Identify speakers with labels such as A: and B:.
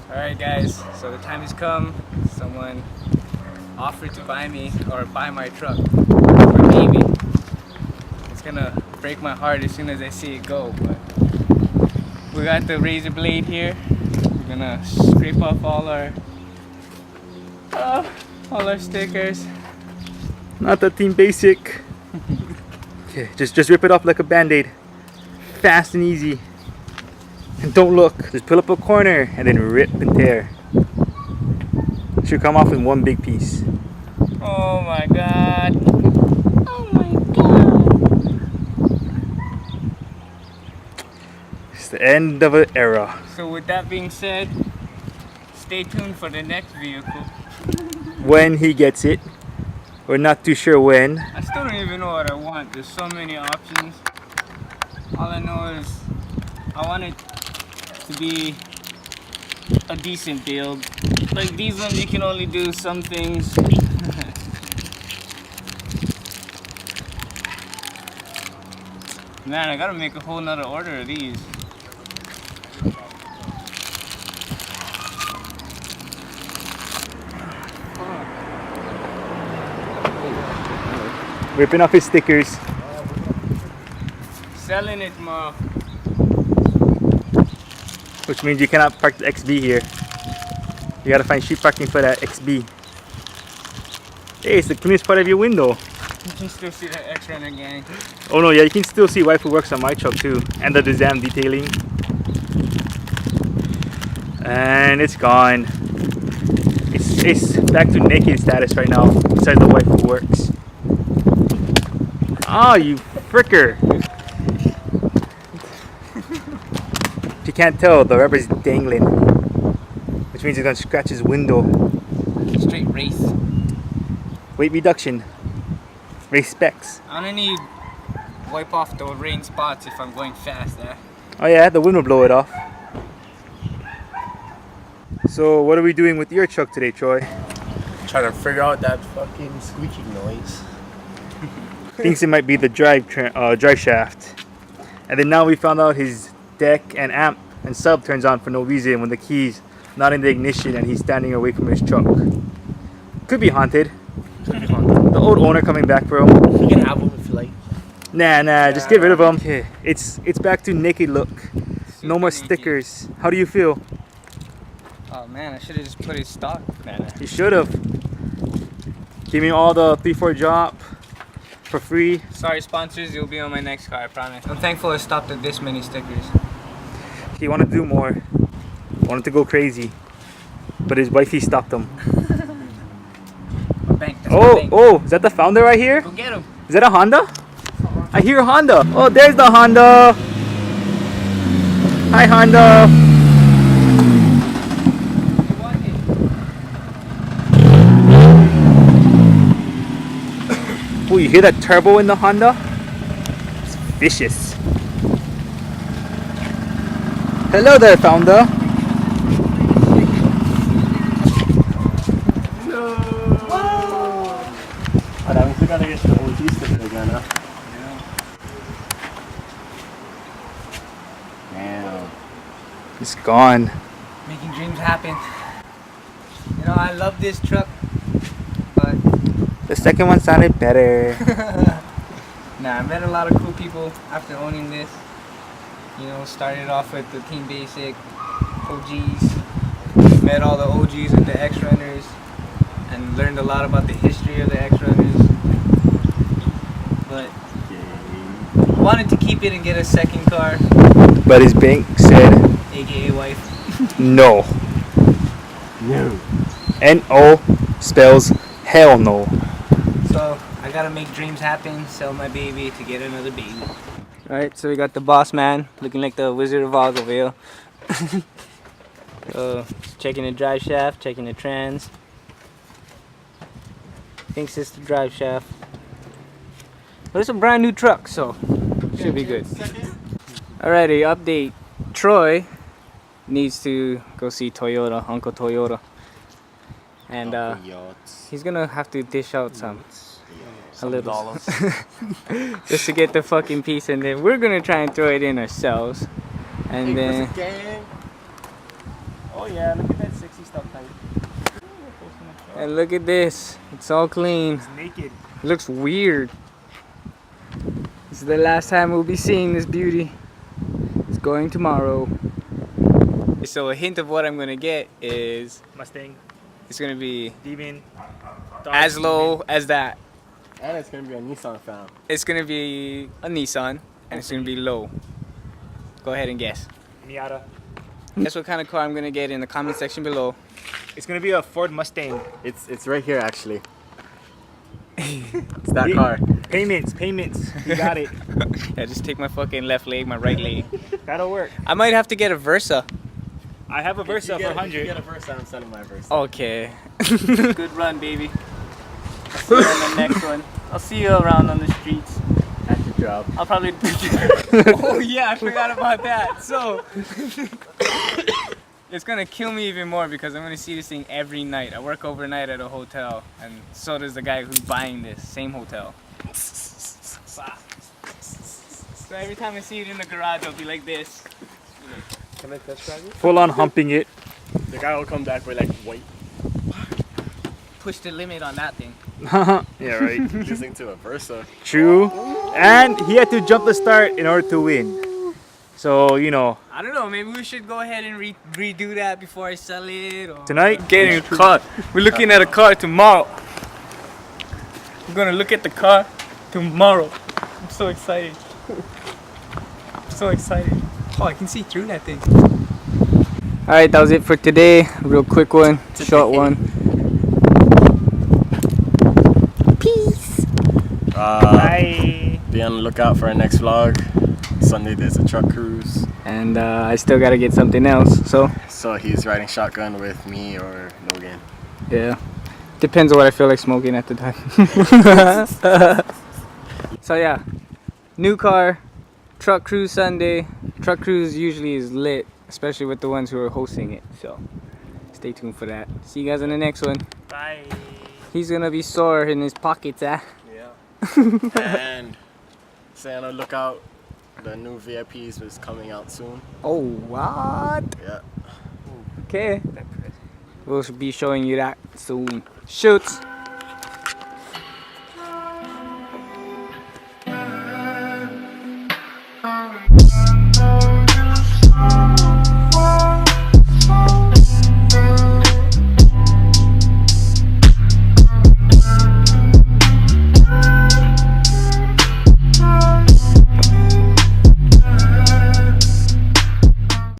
A: Alright guys, so the time has come. Someone offered to buy me or buy my truck for maybe. It's gonna break my heart as soon as I see it go, but we got the razor blade here. We're gonna scrape off all our stickers.
B: Not the Team Basic. Okay, just rip it off like a band-aid. Fast and easy. And don't look. Just pull up a corner and then rip and tear. Should come off in one big piece.
A: Oh my god. Oh my god.
B: It's the end of an era.
A: So with that being said, stay tuned for the next vehicle.
B: When he gets it. We're not too sure when.
A: I still don't even know what I want. There's so many options. All I know is I want it to be a decent build. Like these ones, you can only do some things. Man, I gotta make a whole nother order of these.
B: Ripping off his stickers.
A: Selling it, ma.
B: Which means you cannot park the XB here. You gotta find street parking for that XB. Hey, it's the cleanest part of your window.
A: You can still see the Xrunner gang.
B: Oh no, yeah, you can still see wife who works on my truck too. And the Dizam detailing. And it's gone. It's back to naked status right now. Besides the wife who works. Oh, you fricker. If you can't tell, the rubber's dangling. Which means he's gonna scratch his window.
A: Straight race.
B: Weight reduction. Race specs.
A: I'm gonna need wipe off the rain spots if I'm going fast there.
B: Oh yeah, the wind will blow it off. So what are we doing with your truck today, Troy?
C: Trying to figure out that fucking squeaking noise.
B: Thinks it might be the drive shaft. And then now we found out his deck and amp and sub turns on for no reason when the key's not in the ignition and he's standing away from his truck. Could be haunted. The old owner coming back for him.
C: You can have them if you like.
B: Nah, just get rid of them. Okay, it's back to naked look. No more stickers. How do you feel?
A: Oh man, I should have just put it stock. Man.
B: You should have. Give me all the 3/4 drop for free.
A: Sorry sponsors, you'll be on my next car, I promise. I'm thankful I stopped at this many stickers.
B: He wanted to do more. Wanted to go crazy. But his wifey stopped him. Oh, is that the founder right here?
A: Go get him.
B: Is that a Honda? I hear a Honda. Oh, there's the Honda. Hi, Honda. Oh, you hear that turbo in the Honda? It's vicious. Hello there, founder.
C: Parang we gotta get the OG sticker again, huh? Damn.
B: It's gone.
A: Making dreams happen. You know, I love this truck, but
B: The second one sounded better.
A: nah, I met a lot of cool people after owning this. You know, started off with the Team Basic OGs. Met all the OGs with the Xrunners and learned a lot about the history of the Xrunners. But wanted to keep it and get a second car.
B: But his bank said
A: AKA wife.
B: no.
C: No.
B: N-O spells hell no.
A: So I gotta make dreams happen, sell my baby to get another baby. Alright, so we got the boss man looking like the Wizard of Oz over here. Checking the drive shaft, checking the trans. Thinks it's the drive shaft. But it's a brand new truck, so should be good. Alrighty, update. Troy needs to go see Toyota, Uncle Toyota. And he's gonna have to dish out some little
C: dollars.
A: just to get the fucking piece, and then we're gonna try and throw it in ourselves. And then
C: Oh yeah, look at that sexy stuff type.
A: And look at this. It's all clean.
B: It's naked.
A: It looks weird. This is the last time we'll be seeing this beauty. It's going tomorrow. So a hint of what I'm gonna get is
B: Mustang,
A: it's gonna be
B: Demon,
A: as low as that.
C: And it's gonna be a Nissan fam.
A: It's gonna be a Nissan and it's gonna be low. Go ahead and guess.
B: Miata.
A: Guess what kind of car I'm gonna get in the comment section below.
B: It's gonna be a Ford Mustang.
C: It's right here actually. It's that car.
B: Payments. You got it.
A: Yeah, just take my fucking left leg, my right leg.
B: That'll work.
A: I might have to get a Versa.
B: I have a Versa for
C: If you
B: 100.
C: get a Versa, I'm selling my Versa.
A: Okay. Good run, baby. I'll see you on the next one. I'll see you around on the streets.
C: At your job.
A: I'll probably. Oh yeah, I forgot about that. So it's gonna kill me even more because I'm gonna see this thing every night. I work overnight at a hotel, and so does the guy who's buying this same hotel. So every time I see it in the garage, I'll be like this.
C: Can I test drive it?
B: Full on humping it.
C: The guy will come back with like, wait,
A: Push the limit on that thing.
B: Yeah, right.
C: listening to a Versa.
B: True. And he had to jump the start in order to win. So, you know,
A: I don't know. Maybe we should go ahead and redo that before I sell it. Or
B: tonight,
A: getting a car. We're looking at a car tomorrow. We're gonna look at the car tomorrow. I'm so excited. I'm so excited. Oh, I can see through that thing. Alright, that was it for today. Real quick one, short one. Peace.
B: bye.
C: Be on the lookout for our next vlog. Sunday there's a truck cruise.
A: And I still gotta get something else. So
C: He's riding shotgun with me or Logan.
A: yeah, depends on what I feel like smoking at the time. So yeah, new car, truck cruise Sunday. Truck cruise usually is lit, especially with the ones who are hosting it. So stay tuned for that. See you guys in the next one.
B: Bye.
A: He's gonna be sore in his pockets,
C: Yeah. And stay on the lookout. The new VIPs is coming out soon.
A: Oh, what?
C: Yeah.
A: Okay. We'll be showing you that soon. Shoots.